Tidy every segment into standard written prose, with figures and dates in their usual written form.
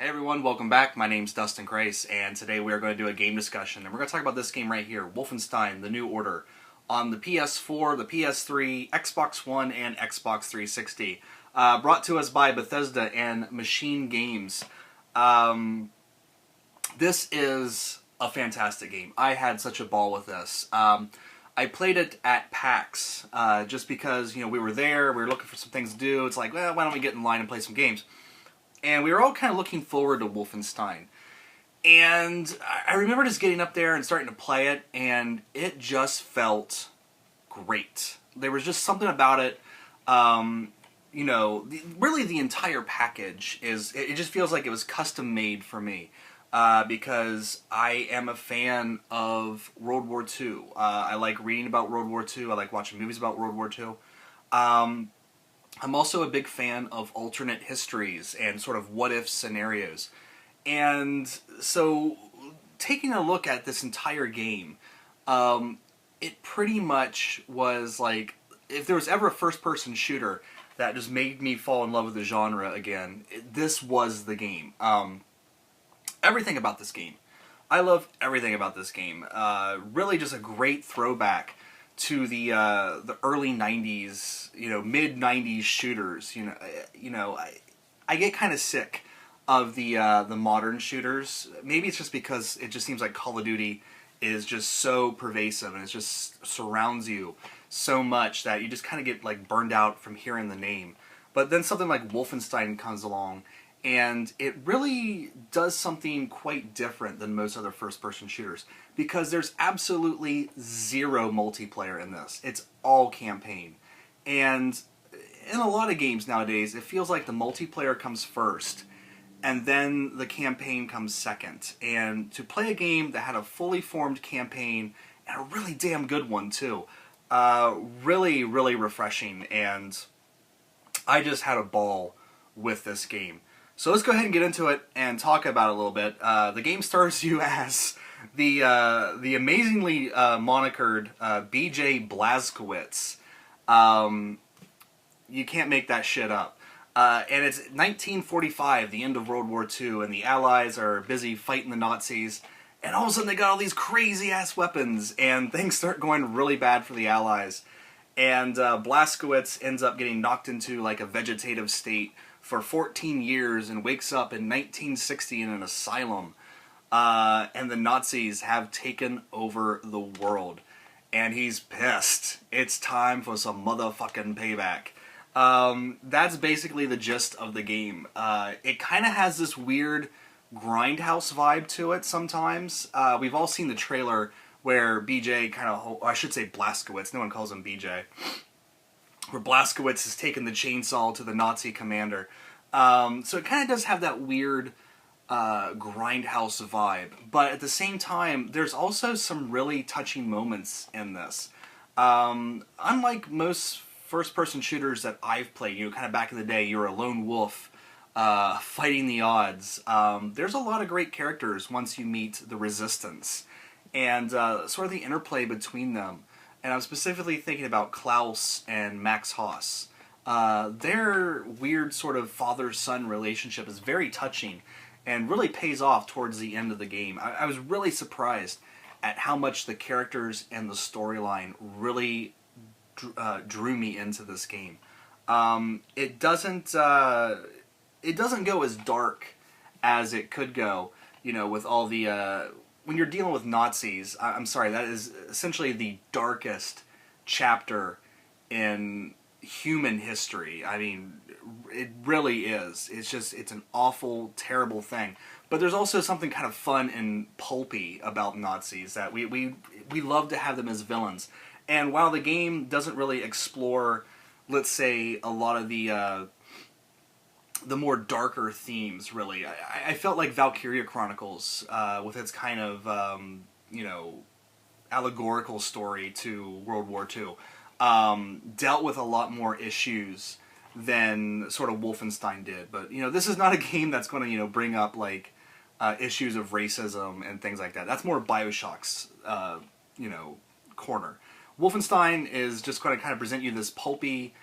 Hey everyone, welcome back. My name's dustinkreis, and today we are going to do a game discussion, and we're going to talk about this game right here, Wolfenstein: The New Order, on the PS4, the PS3, Xbox One, and Xbox 360. Brought to us by Bethesda and Machine Games. This is a fantastic game. I had such a ball with this. I played it at PAX, just because, we were there, we were looking for some things to do. It's like, well, why don't we get in line and play some games? And we were all kind of looking forward to Wolfenstein. And I remember just getting up there and starting to play it, and it just felt great. There was just something about it, really the entire package it just feels like it was custom made for me. Because I am a fan of World War II. I like reading about World War II. I like watching movies about World War II. I'm also a big fan of alternate histories and sort of what-if scenarios. And so, taking a look at this entire game, it pretty much was like, if there was ever a first-person shooter that just made me fall in love with the genre again, this was the game. Everything about this game. I love everything about this game. Really just a great throwback to the early 90s, mid 90s shooters. I get kind of sick of the modern shooters. Maybe it's just because it just seems like Call of Duty is just so pervasive and it just surrounds you so much that you just kind of get like burned out from hearing the name. But then something like Wolfenstein comes along, and it really does something quite different than most other first-person shooters, because there's absolutely zero multiplayer in this. It's all campaign. And in a lot of games nowadays, it feels like the multiplayer comes first, and then the campaign comes second. And to play a game that had a fully formed campaign, and a really damn good one too, really, really refreshing, and I just had a ball with this game. So let's go ahead and get into it and talk about it a little bit. The game stars you as the amazingly monikered B.J. Blazkowicz. You can't make that shit up. And it's 1945, the end of World War II, and the Allies are busy fighting the Nazis. And all of a sudden they got all these crazy-ass weapons, and things start going really bad for the Allies. And Blazkowicz ends up getting knocked into like a vegetative state for 14 years and wakes up in 1960 in an asylum. And the Nazis have taken over the world. And he's pissed. It's time for some motherfucking payback. That's basically the gist of the game. It kind of has this weird grindhouse vibe to it sometimes. We've all seen the trailer where BJ I should say Blazkowicz, no one calls him BJ, where Blazkowicz has taken the chainsaw to the Nazi commander. So it kind of does have that weird grindhouse vibe, but at the same time, there's also some really touching moments in this. Unlike most first-person shooters that I've played, kind of back in the day, you're a lone wolf fighting the odds. There's a lot of great characters once you meet the Resistance, and sort of the interplay between them. And I'm specifically thinking about Klaus and Max Haas. Their weird sort of father-son relationship is very touching and really pays off towards the end of the game. I was really surprised at how much the characters and the storyline really drew me into this game. It doesn't go as dark as it could go, with all the when you're dealing with Nazis. I'm sorry, that is essentially the darkest chapter in human history. I mean, it really is. It's an awful, terrible thing. But there's also something kind of fun and pulpy about Nazis, that we love to have them as villains. And while the game doesn't really explore, let's say, a lot of the more darker themes, really, I felt like Valkyria Chronicles, with its kind of, allegorical story to World War II, dealt with a lot more issues than sort of Wolfenstein did. But, this is not a game that's going to, bring up, like, issues of racism and things like that. That's more BioShock's, corner. Wolfenstein is just going to kind of present you this pulpy,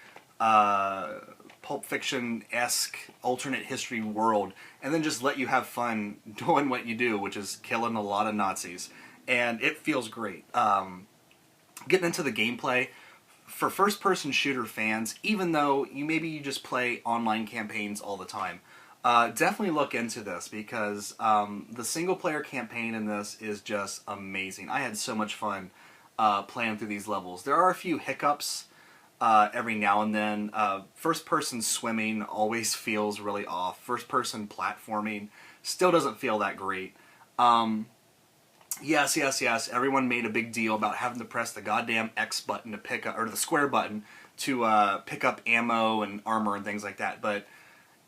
Pulp Fiction-esque alternate history world, and then just let you have fun doing what you do, which is killing a lot of Nazis. And it feels great. Getting into the gameplay, for first-person shooter fans, even though you just play online campaigns all the time, definitely look into this, because the single-player campaign in this is just amazing. I had so much fun playing through these levels. There are a few hiccups every now and then. First-person swimming always feels really off. First-person platforming still doesn't feel that great. Yes, everyone made a big deal about having to press the goddamn X button to pick up, or the square button to pick up ammo and armor and things like that, but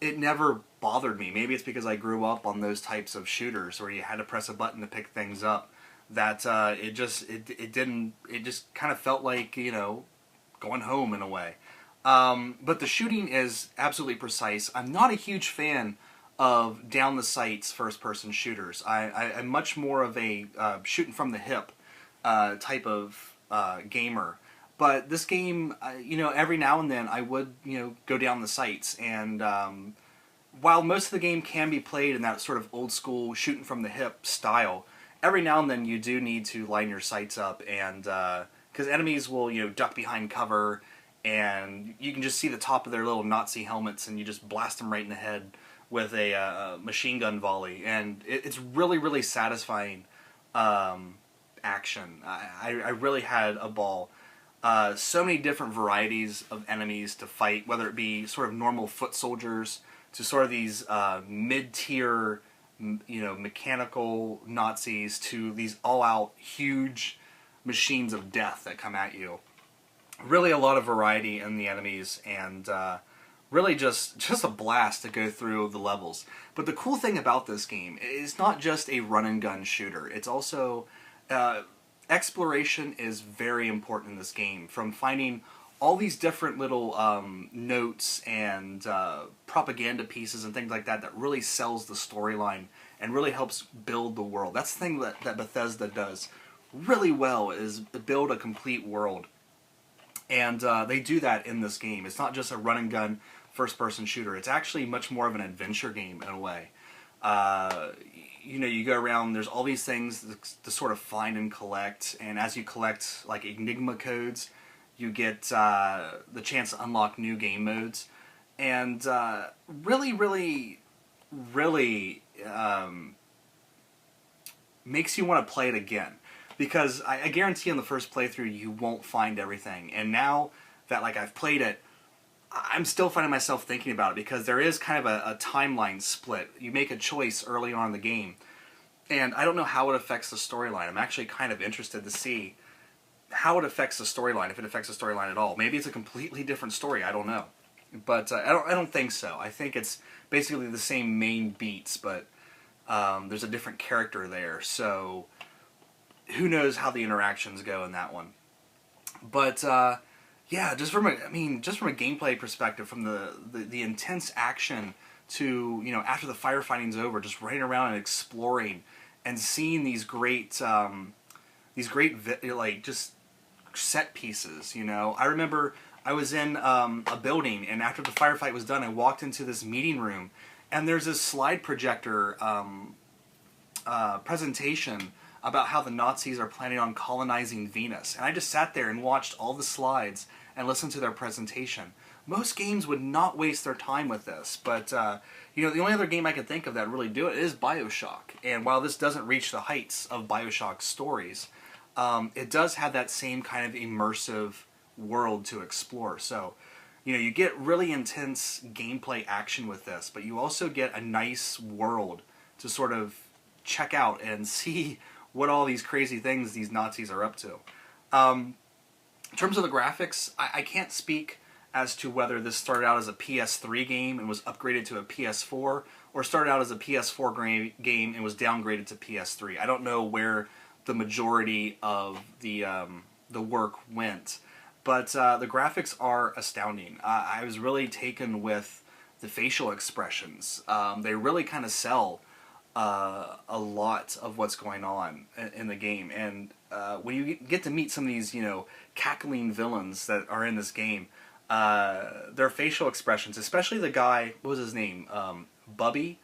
it never bothered me. Maybe it's because I grew up on those types of shooters where you had to press a button to pick things up, that it just kind of felt like, going home in a way. But the shooting is absolutely precise. I'm not a huge fan of down the sights first-person shooters. I'm much more of a shooting from the hip type of gamer. But this game, every now and then I would, go down the sights. And while most of the game can be played in that sort of old-school shooting from the hip style, every now and then you do need to line your sights up, and because enemies will, duck behind cover, and you can just see the top of their little Nazi helmets, and you just blast them right in the head with a machine gun volley, and it's really, really satisfying action. I really had a ball. So many different varieties of enemies to fight, whether it be sort of normal foot soldiers to sort of these mid-tier, mechanical Nazis, to these all-out huge machines of death that come at you. Really a lot of variety in the enemies, and really just a blast to go through the levels. But the cool thing about this game is not just a run-and-gun shooter. It's also exploration is very important in this game. From finding all these different little notes and propaganda pieces and things like that really sells the storyline and really helps build the world. That's the thing that Bethesda does really well, is build a complete world. And they do that in this game. It's not just a run-and-gun first-person shooter. It's actually much more of an adventure game in a way. You go around, there's all these things to sort of find and collect, and as you collect, like, Enigma codes, you get the chance to unlock new game modes, and really, really, really makes you want to play it again. Because I guarantee in the first playthrough you won't find everything, and now that I've played it, I'm still finding myself thinking about it, because there is kind of a timeline split. You make a choice early on in the game, and I don't know how it affects the storyline. I'm actually kind of interested to see how it affects the storyline, if it affects the storyline at all. Maybe it's a completely different story, I don't know. But I don't think so. I think it's basically the same main beats, but there's a different character there, so who knows how the interactions go in that one. But yeah, just from a gameplay perspective, from the intense action to, after the firefighting's over, just running around and exploring and seeing these great just set pieces. I remember I was in a building, and after the firefight was done, I walked into this meeting room, and there's this slide projector presentation about how the Nazis are planning on colonizing Venus. And I just sat there and watched all the slides and listened to their presentation. Most games would not waste their time with this, but the only other game I can think of that really do it is BioShock. And while this doesn't reach the heights of BioShock's stories, it does have that same kind of immersive world to explore. So, you get really intense gameplay action with this, but you also get a nice world to sort of check out and see what all these crazy things these Nazis are up to. In terms of the graphics, I can't speak as to whether this started out as a PS3 game and was upgraded to a PS4, or started out as a PS4 game and was downgraded to PS3. I don't know where the majority of the work went, but the graphics are astounding. I was really taken with the facial expressions. They really kind of sell a lot of what's going on in the game, and when you get to meet some of these, cackling villains that are in this game, their facial expressions, especially the guy, what was his name? Bubby,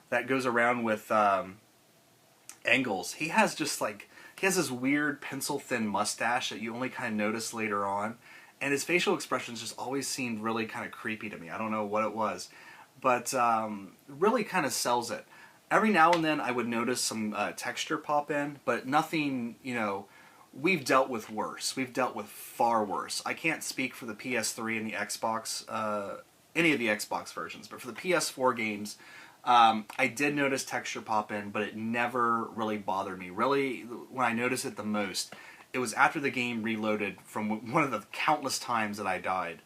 that goes around with Engels. He has just like, he has this weird pencil thin mustache that you only kind of notice later on. And his facial expressions just always seemed really kind of creepy to me. I don't know what it was. But really kind of sells it. Every now and then I would notice some texture pop in, but nothing, you know, we've dealt with worse. We've dealt with far worse. I can't speak for the PS3 and the Xbox, any of the Xbox versions, but for the PS4 games, I did notice texture pop in, but it never really bothered me. Really, when I noticed it the most, it was after the game reloaded from one of the countless times that I died.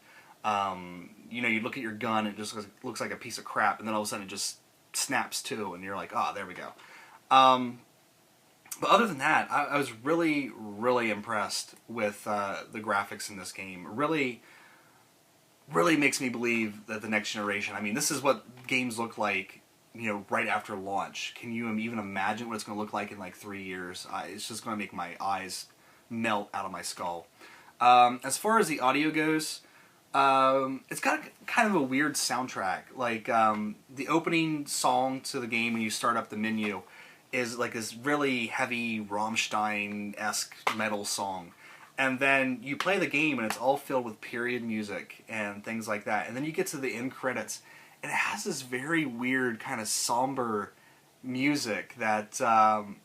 You know, you look at your gun, it just looks like a piece of crap, and then all of a sudden it just snaps to, and you're like, oh, there we go. But other than that, I was really, really impressed with the graphics in this game. Really, really makes me believe that the next generation, I mean, this is what games look like, you know, right after launch. Can you even imagine what it's going to look like in like 3 years? It's just going to make my eyes melt out of my skull. As far as the audio goes, it's got kind of a weird soundtrack. Like, the opening song to the game when you start up the menu is like this really heavy Rammstein-esque metal song. And then you play the game and it's all filled with period music and things like that. And then you get to the end credits and it has this very weird kind of somber music that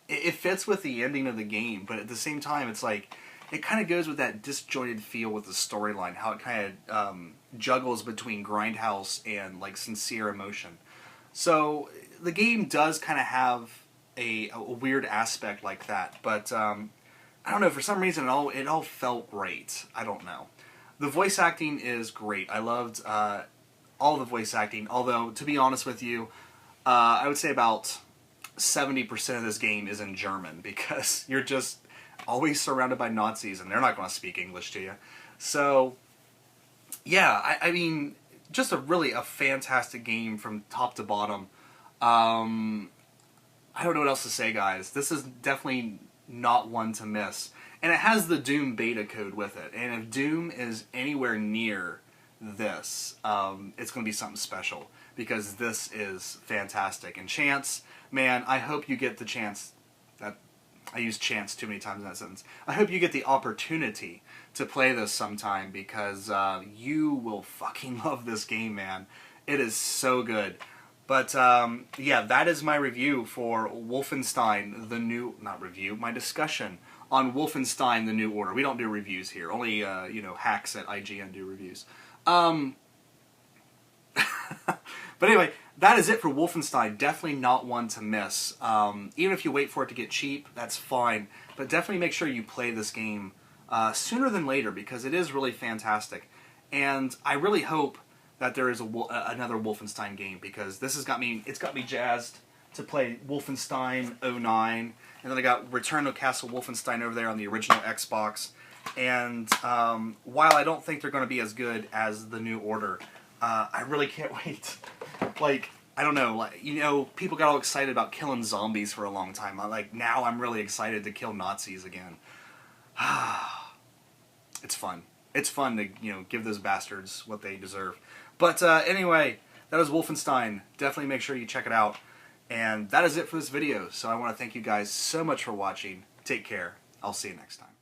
it fits with the ending of the game, but at the same time it's like it kind of goes with that disjointed feel with the storyline, how it kind of juggles between grindhouse and like sincere emotion. So the game does kind of have a weird aspect like that, but I don't know, for some reason it all felt right. I don't know. The voice acting is great. I loved all the voice acting, although to be honest with you, I would say about 70% of this game is in German, because you're just always surrounded by Nazis and they're not going to speak English to you. So yeah, I mean, just a fantastic game from top to bottom. I don't know what else to say, guys. This is definitely not one to miss. And it has the Doom beta code with it. And if Doom is anywhere near this, it's going to be something special, because this is fantastic. And Chance, man, I hope you get the chance. I used chance too many times in that sentence. I hope you get the opportunity to play this sometime, because you will fucking love this game, man. It is so good. But yeah, that is my review for Wolfenstein, the new, not review, my discussion on Wolfenstein, the New Order. We don't do reviews here. Only, you know, hacks at IGN do reviews. But anyway, that is it for Wolfenstein. Definitely not one to miss. Even if you wait for it to get cheap, that's fine. But definitely make sure you play this game sooner than later, because it is really fantastic. And I really hope that there is another Wolfenstein game, because this has got me, it's got me jazzed to play Wolfenstein 09, and then I got Return to Castle Wolfenstein over there on the original Xbox. And while I don't think they're going to be as good as the New Order, I really can't wait. Like, I don't know, like, you know, people got all excited about killing zombies for a long time. Now I'm really excited to kill Nazis again. It's fun. It's fun to, you know, give those bastards what they deserve. But anyway, that was Wolfenstein. Definitely make sure you check it out. And that is it for this video. So I want to thank you guys so much for watching. Take care. I'll see you next time.